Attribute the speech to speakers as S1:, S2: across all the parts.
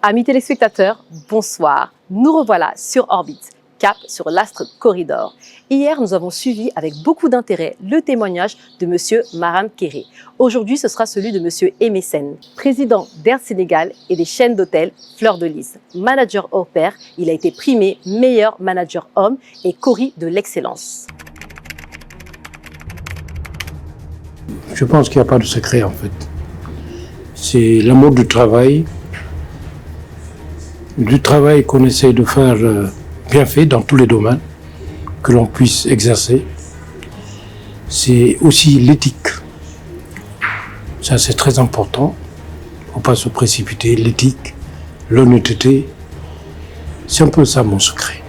S1: Amis téléspectateurs, bonsoir. Nous revoilà sur Orbite, cap sur l'Astre Corridor. Hier, nous avons suivi avec beaucoup d'intérêt le témoignage de M. Maram Kéré. Aujourd'hui, ce sera celui de M. Aimé Sène, président d'Air Sénégal et des chaînes d'hôtels Fleur de Lys. Manager hors pair, il a été primé meilleur manager homme et Cori de l'excellence.
S2: Je pense qu'il n'y a pas de secret en fait. C'est l'amour du travail qu'on essaie de faire bien fait dans tous les domaines que l'on puisse exercer. C'est aussi l'éthique. Ça c'est très important. Il ne faut pas se précipiter. L'éthique, l'honnêteté, c'est un peu ça mon secret.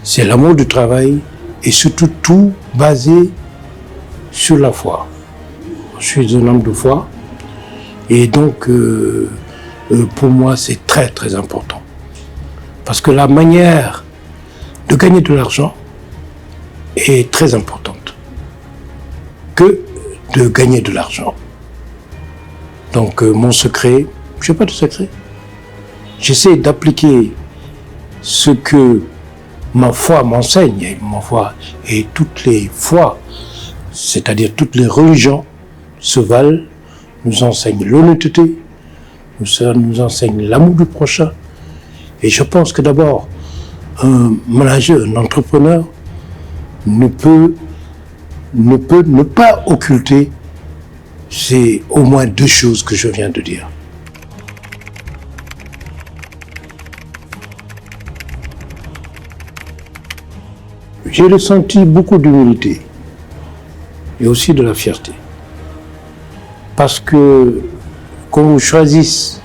S2: C'est l'amour du travail et surtout tout basé sur la foi. Je suis un homme de foi et donc pour moi c'est très très important parce que la manière de gagner de l'argent est très importante que de gagner de l'argent. Donc mon secret, je n'ai pas de secret. J'essaie d'appliquer ce que ma foi m'enseigne, ma foi et toutes les foi, c'est-à-dire toutes les religions se valent, nous enseignent l'honnêteté, nous enseignent l'amour du prochain. Et je pense que d'abord, un manager, un entrepreneur ne peut ne pas occulter, c'est au moins deux choses que je viens de dire. J'ai ressenti beaucoup d'humilité et aussi de la fierté. Parce que qu'on vous choisisse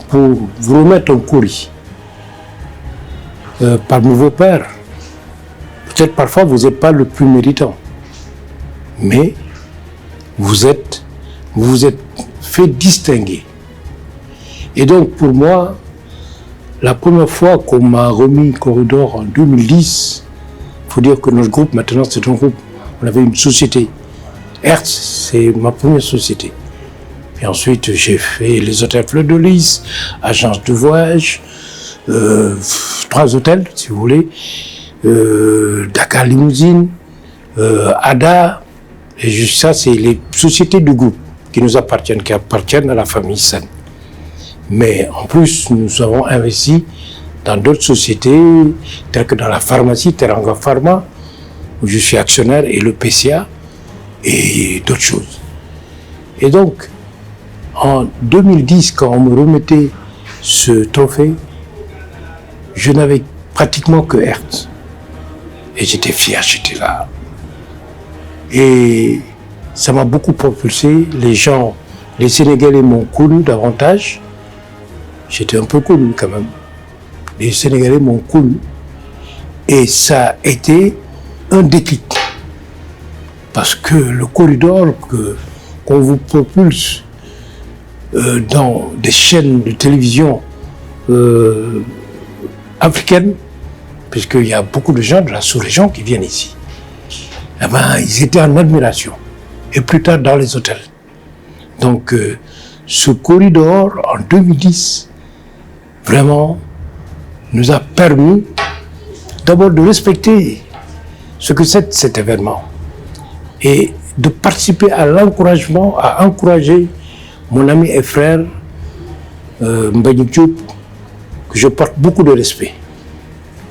S2: pour vous remettre en couris parmi vos pairs, peut-être parfois vous n'êtes pas le plus méritant, mais vous vous êtes fait distinguer. Et donc pour moi, la première fois qu'on m'a remis Corridor en 2010, il faut dire que notre groupe maintenant c'est un groupe, on avait une société. Hertz, c'est ma première société. Et ensuite, j'ai fait les hôtels Fleur de Lys, agence de voyage, 3 hôtels, si vous voulez, Dakar Limousine, ADA, et juste ça, c'est les sociétés du groupe qui nous appartiennent, qui appartiennent à la famille Sène. Mais en plus, nous avons investi dans d'autres sociétés, telles que dans la pharmacie, Teranga Pharma, où je suis actionnaire, et le PCA, et d'autres choses. Et donc, en 2010, quand on me remettait ce trophée, je n'avais pratiquement que Hertz. Et j'étais fier, j'étais là. Et ça m'a beaucoup propulsé. Les Sénégalais m'ont connu davantage. J'étais un peu connu quand même. Les Sénégalais m'ont connu. Et ça a été un déclic. Parce que le corridor qu'on vous propulse dans des chaînes de télévision africaines, puisqu'il y a beaucoup de gens de la sous-région qui viennent ici, eh ben, ils étaient en admiration. Et plus tard dans les hôtels. Donc ce corridor en 2010, vraiment, nous a permis d'abord de respecter ce que c'est cet événement. Et de participer à l'encouragement, à encourager mon ami et frère Mbagnick Diop, que je porte beaucoup de respect.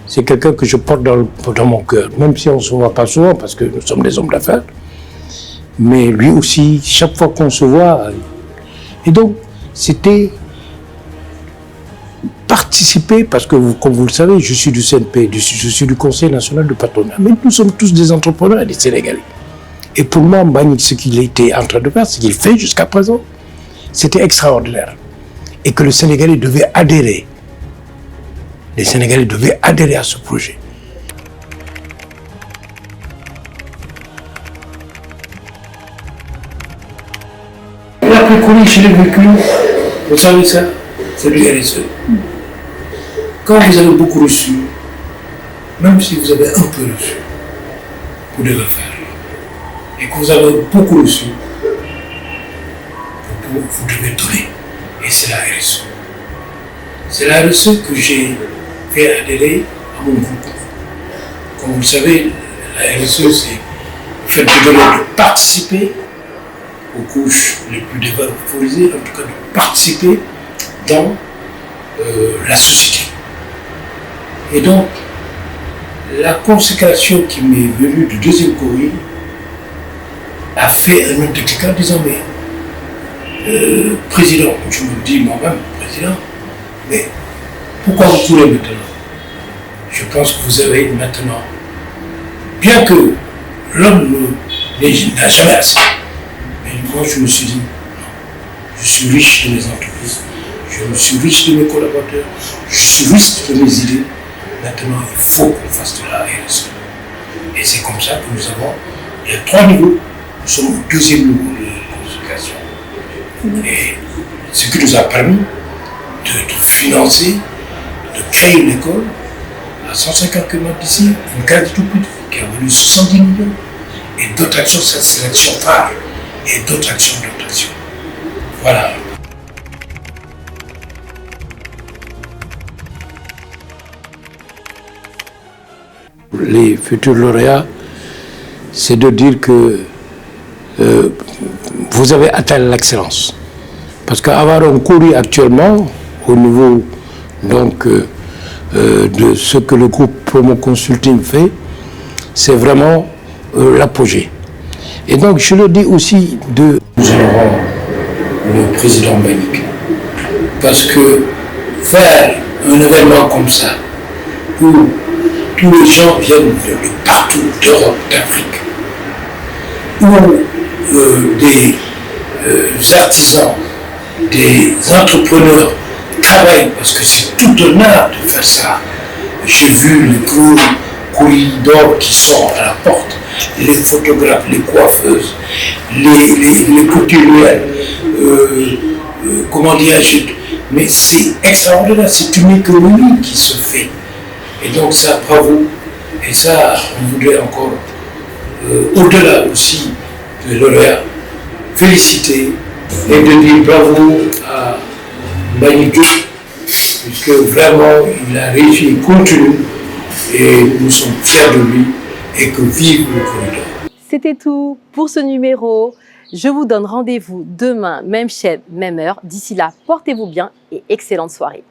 S2: C'est quelqu'un que je porte dans mon cœur, même si on ne se voit pas souvent parce que nous sommes des hommes d'affaires. Mais lui aussi, chaque fois qu'on se voit. Et donc, c'était participer, parce que comme vous le savez, je suis du CNP, je suis du Conseil national de patronat, mais nous sommes tous des entrepreneurs et des Sénégalais. Et pour moi, Mbagnick, ce qu'il était en train de faire, ce qu'il fait jusqu'à présent, c'était extraordinaire. Et que le Sénégalais devait adhérer. Les Sénégalais devaient adhérer à ce projet. Et après courir chez les véhicules, vous savez ça, c'est le RSE. Quand vous avez beaucoup reçu, même si vous avez un peu reçu, vous devez faire. Et que vous avez beaucoup reçu, vous devez donner. Et c'est la RSE. C'est la RSE que j'ai fait adhérer à mon groupe. Comme vous le savez, la RSE, c'est le fait de participer aux couches les plus défavorisées, en tout cas de participer dans la société. Et donc, la consécration qui m'est venue du deuxième Covid a fait un déclic en disant, mais président, je me dis moi-même, président, mais pourquoi vous courez maintenant? Je pense que vous avez maintenant, bien que l'homme n'a jamais assez, mais moi je me suis dit, non, je suis riche de mes entreprises, je me suis riche de mes collaborateurs, je suis riche de mes idées, maintenant il faut qu'on fasse de la RSE. Et c'est comme ça que nous avons, il y a 3 niveaux, nous sommes au 2e niveau de consultation. Et ce qui nous a permis de financer, de créer une école à 150 km d'ici, une case tout petite qui a valu 70 millions, et d'autres actions, cette sélection phare, et d'autres actions. Voilà. Les futurs lauréats, c'est de dire que vous avez atteint l'excellence. Parce qu'avoir un courrier actuellement, au niveau donc, de ce que le groupe Promo Consulting fait, c'est vraiment l'apogée. Et donc je le dis aussi de... Nous honorons le président Mbagnick. Parce que faire un événement comme ça, où tous les gens viennent de partout, d'Europe, d'Afrique, où des artisans, des entrepreneurs travaillent, parce que c'est tout un art de faire ça. J'ai vu les gros corridors qui sont à la porte, les photographes, les coiffeuses, les couturières, comment dirais-je, mais c'est extraordinaire, c'est une économie qui se fait. Et donc ça, bravo, et ça, on voudrait encore, au-delà aussi de lauréat, féliciter et de dire bravo à Mbagnick, puisque vraiment il a réussi, il continue, et nous sommes fiers de lui, et que vive le corridor.
S1: C'était tout pour ce numéro. Je vous donne rendez-vous demain, même chaîne, même heure. D'ici là, portez-vous bien et excellente soirée.